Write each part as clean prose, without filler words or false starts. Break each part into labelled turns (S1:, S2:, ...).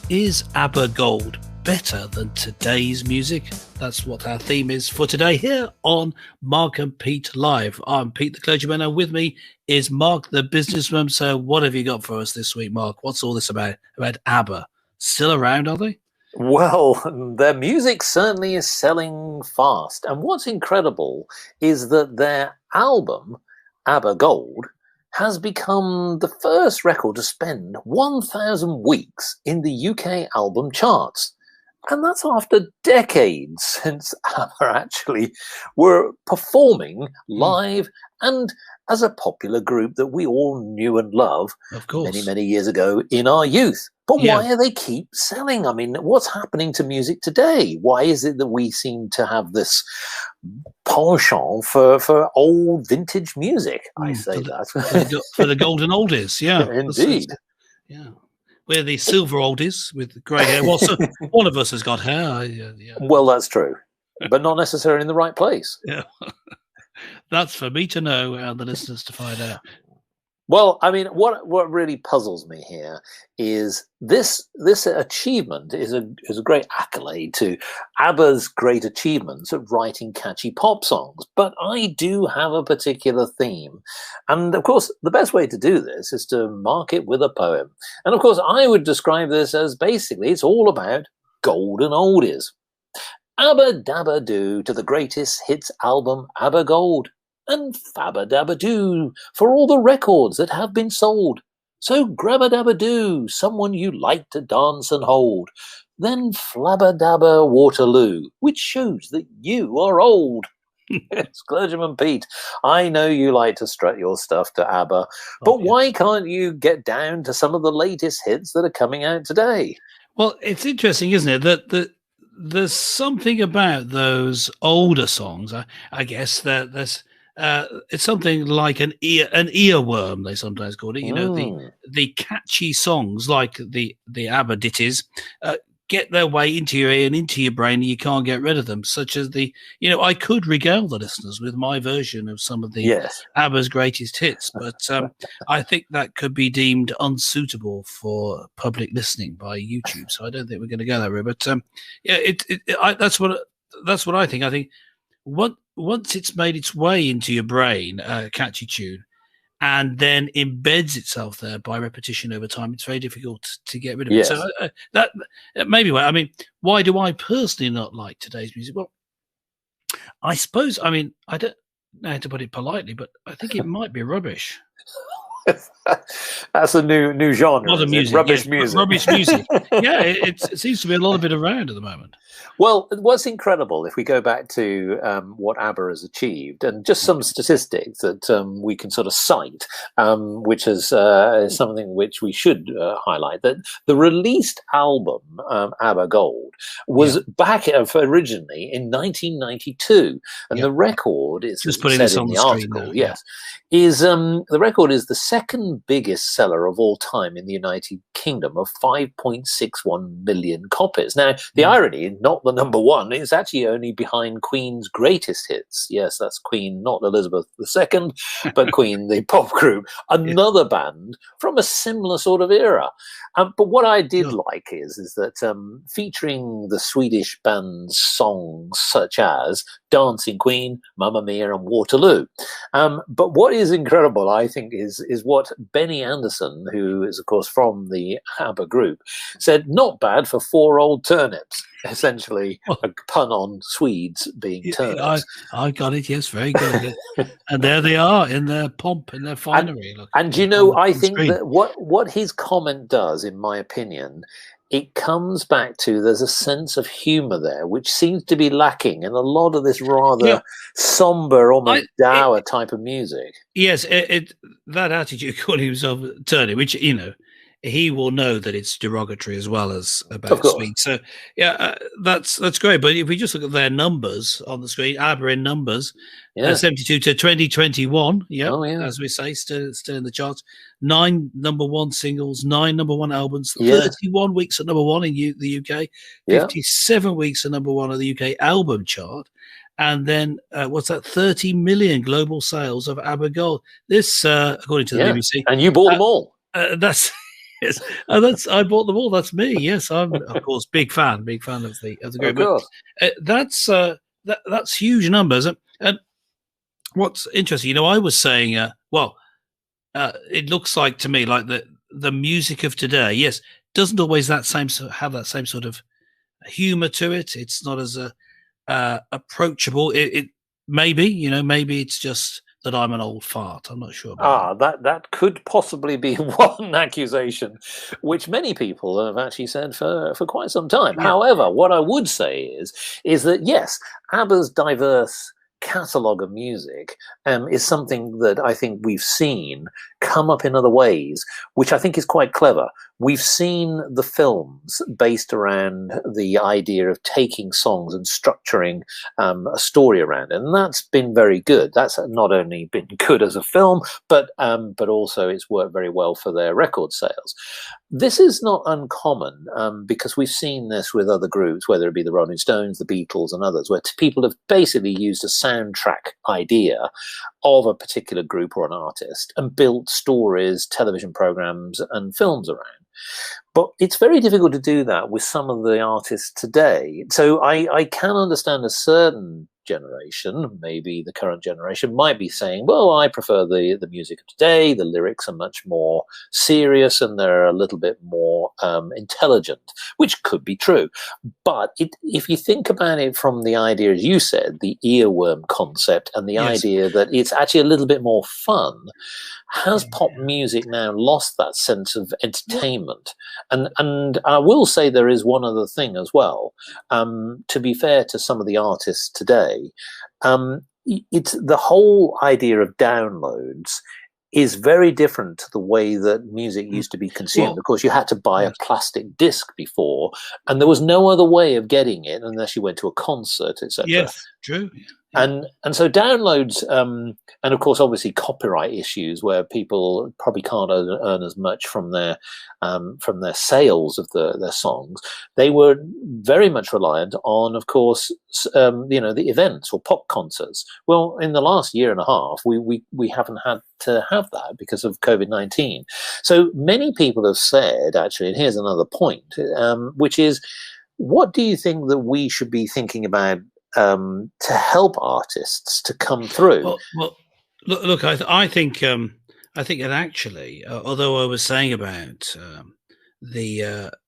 S1: Is Abba Gold better than today's music? That's what our theme is for today here on Mark and Pete Live. I'm Pete the Clergyman, and with me is Mark the Businessman. So what have you got for us this week, Mark? What's all this about Abba? Still around, are they?
S2: Well, their music certainly is selling fast. And what's incredible is that their album, Abba Gold, has become the first record to spend 1,000 weeks in the UK album charts. And that's after decades since ABBA actually were performing live and as a popular group that we all knew and love
S1: Of course.
S2: many, many years ago in our youth. But why are they keep selling? I mean, what's happening to music today? Why is it that we seem to have this penchant for old vintage music? I say that.
S1: For the golden oldies, yeah.
S2: Indeed.
S1: Yeah. We're the silver oldies with grey hair. Well, so one of us has got hair. Yeah.
S2: Well, that's true, but not necessarily in the right place.
S1: Yeah. That's for me to know and the listeners to find out.
S2: Well, I mean, what really puzzles me here is this achievement is a great accolade to ABBA's great achievements at writing catchy pop songs. But I do have a particular theme. And of course, the best way to do this is to mark it with a poem. And of course, I would describe this as basically it's all about golden oldies. Abba dabba doo to the greatest hits album Abba Gold. And fabba dabba doo for all the records that have been sold. So grabba dabba doo, someone you like to dance and hold. Then flabba dabba Waterloo, which shows that you are old. Yes, Clergyman Pete, I know you like to strut your stuff to ABBA, but why can't you get down to some of the latest hits that are coming out today?
S1: Well, it's interesting, isn't it, that there's something about those older songs. I guess that there's. It's something like an earworm, they sometimes call it. You know, the catchy songs like the ABBA ditties get their way into your ear and into your brain, and you can't get rid of them. Such as I could regale the listeners with my version of some of the ABBA's greatest hits, but I think that could be deemed unsuitable for public listening by YouTube. So I don't think we're going to go that route. But that's what I think. I think once it's made its way into your brain, a catchy tune, and then embeds itself there by repetition over time, it's very difficult to get rid of it. So that may be why. I mean, why do I personally not like today's music? Well, I suppose, I mean, I don't know how to put it politely, but I think it might be rubbish.
S2: That's a new genre.
S1: Modern music,
S2: rubbish music.
S1: Rubbish music. Yeah, it seems to be a lot of it around at the moment.
S2: Well, what's incredible, if we go back to what ABBA has achieved, and just some statistics that we can sort of cite, which is something which we should highlight, that the released album, ABBA Gold, was back originally in 1992, and the record is,
S1: just putting this on the
S2: article,
S1: screen now,
S2: is the record is the second biggest seller of all time in the United Kingdom of 5.61 million copies. Now, the irony, not the number one, is actually only behind Queen's greatest hits. Yes, that's Queen, not Elizabeth II, but Queen, the pop group, another band from a similar sort of era. But what I did like is that featuring the Swedish band's songs such as Dancing Queen, Mamma Mia and Waterloo. But what is incredible, I think, is what Benny Andersson, who is, of course, from the ABBA group, said, not bad for 4 old turnips. Essentially, a pun on Swedes being turnips.
S1: I got it, yes, very good. And there they are in their pomp, in their finery.
S2: And you know, I think that what his comment does, in my opinion, it comes back to there's a sense of humour there, which seems to be lacking in a lot of this rather somber, almost dour type of music.
S1: Yes, that attitude, calling himself turnip, which, you know, he will know that it's derogatory as well as about Sweden. So, that's great. But if we just look at their numbers on the screen, ABBA in numbers, 72 to 2021, as we say, still in the charts. 9 number 1 singles, 9 number 1 albums, 31 weeks at number 1 in the UK, 57 weeks at number 1 on the UK album chart. And then, 30 million global sales of Abba Gold. This, according to the BBC.
S2: And you bought them all.
S1: That's Yes, and I bought them all. That's me. Yes, I'm of course big fan of the
S2: Of
S1: group. But
S2: course.
S1: that's huge numbers. And what's interesting, I was saying, it looks like to me like the music of today, yes, doesn't always have that same sort of humor to it. It's not as approachable. It maybe maybe it's just that I'm an old fart. I'm not sure about that.
S2: That could possibly be one accusation, which many people have actually said for quite some time.
S1: Yeah.
S2: However, what I would say is that yes, ABBA's diverse catalogue of music is something that I think we've seen come up in other ways, which I think is quite clever. We've seen the films based around the idea of taking songs and structuring a story around it, and that's been very good. That's not only been good as a film, but also it's worked very well for their record sales. This is not uncommon because we've seen this with other groups, whether it be the Rolling Stones, the Beatles, and others, where people have basically used a soundtrack idea of a particular group or an artist and built stories, television programs, and films around. But it's very difficult to do that with some of the artists today. So I can understand a certain generation, maybe the current generation, might be saying, well, I prefer the music of today. The lyrics are much more serious and they're a little bit more intelligent, which could be true. But if you think about it from the idea, as you said, the earworm concept and the idea that it's actually a little bit more fun, has pop music now lost that sense of entertainment? And I will say there is one other thing as well. To be fair to some of the artists today, it's the whole idea of downloads is very different to the way that music used to be consumed.
S1: Well,
S2: of course, you had to buy a plastic disc before, and there was no other way of getting it unless you went to a concert, etc.
S1: Yes, true.
S2: And so downloads, and of course, obviously, copyright issues where people probably can't earn as much from their sales of their songs. They were very much reliant on, of course, the events or pop concerts. Well, in the last year and a half, we haven't had to have that because of COVID-19. So many people have said, actually, and here's another point, which is, what do you think that we should be thinking about to help artists to come through?
S1: Well look, I think that actually, although I was saying about a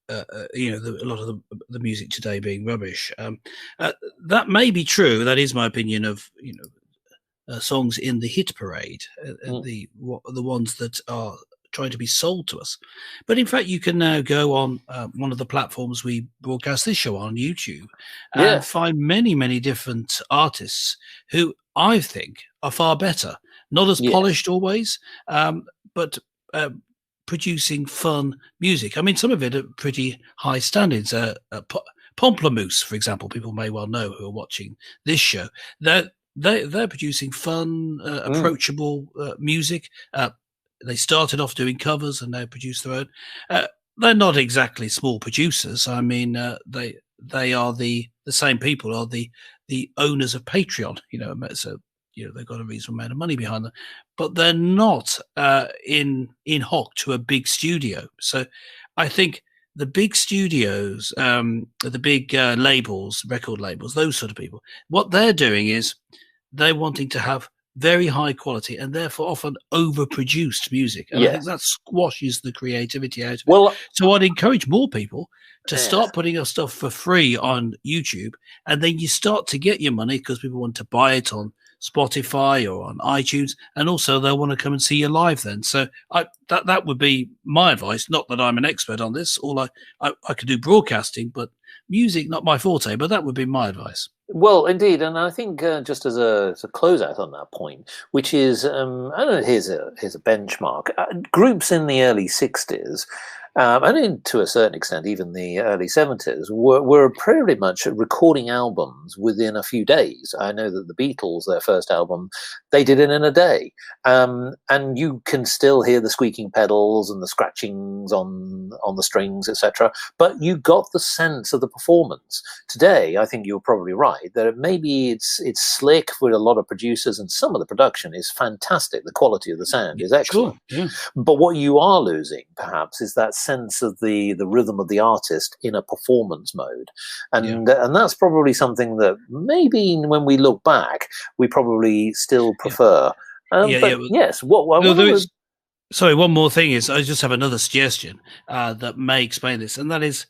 S1: lot of the music today being rubbish, that may be true. That is my opinion of songs in the hit parade, the ones that are trying to be sold to us. But in fact, you can now go on one of the platforms we broadcast this show on, YouTube, and find many different artists who I think are far better. Not as polished always, but producing fun music. I mean, some of it at pretty high standards. Pomplamoose, for example, people may well know who are watching this show. They're producing fun, approachable music. They started off doing covers and they produce their own. They're not exactly small producers. I mean, they are the same people are the owners of Patreon. So they've got a reasonable amount of money behind them, but they're not in hock to a big studio. So I think the big studios, the big labels, record labels, those sort of people, what they're doing is they're wanting to have very high quality and therefore often overproduced music. And I think that squashes the creativity out of it. So I'd encourage more people to start putting your stuff for free on YouTube, and then you start to get your money because people want to buy it on Spotify or on iTunes, and also they'll want to come and see you live then. So that would be my advice. Not that I'm an expert on this. I could do broadcasting, but music, not my forte, but that would be my advice.
S2: Well, indeed, and I think just as a closeout on that point, which is, I don't know, here's a benchmark. Groups in the early 60s, and to a certain extent, even the early 70s, were pretty much recording albums within a few days. I know that the Beatles, their first album, they did it in a day. And you can still hear the squeaking pedals and the scratchings on the strings, etc. But you got the sense of the performance. Today, I think you're probably right. right. There maybe it's slick with a lot of producers, and some of the production is fantastic. The quality of the sound is
S1: Sure.
S2: excellent.
S1: Yeah.
S2: But what you are losing, perhaps, is that sense of the rhythm of the artist in a performance mode,
S1: Yeah.
S2: and that's probably something that maybe when we look back, we probably still prefer. But
S1: Well,
S2: yes, what
S1: no,
S2: one of the
S1: sorry, one more thing is I just have another suggestion that may explain this, and that is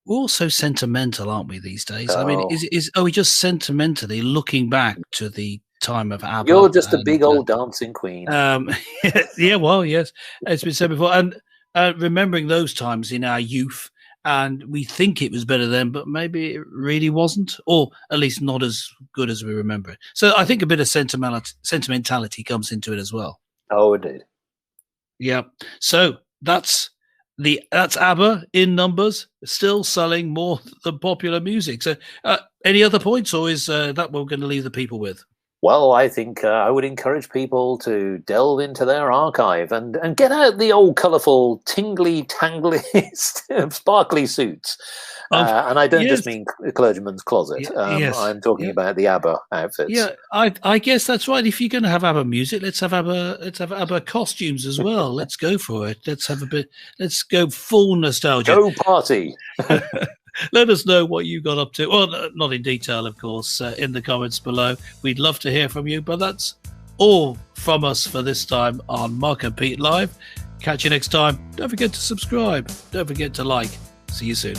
S1: we're all so sentimental, aren't we, these days? I mean,
S2: oh,
S1: are we just sentimentally looking back to the time of
S2: you're
S1: ABBA
S2: just a big
S1: and
S2: old dancing queen.
S1: yeah, well, yes, it's been said before, and remembering those times in our youth, and we think it was better then, but maybe it really wasn't, or at least not as good as we remember it. So I think a bit of sentimentality comes into it as well.
S2: Oh, indeed.
S1: Yeah. So that's ABBA in numbers, still selling more than popular music. So any other points, or is that what we're going to leave the people with?
S2: Well, I think I would encourage people to delve into their archive and get out the old colourful, tingly, tangly, sparkly suits. And I don't
S1: Yes.
S2: just mean clergyman's closet.
S1: Yes.
S2: I'm talking about the ABBA outfits.
S1: Yeah, I guess that's right. If you're going to have ABBA music, let's have ABBA costumes as well. Let's go for it. Let's go full nostalgia.
S2: Go party.
S1: Let us know what you got up to. Well, not in detail, of course, in the comments below. We'd love to hear from you. But that's all from us for this time on Mark and Pete Live. Catch you next time. Don't forget to subscribe. Don't forget to like. See you soon.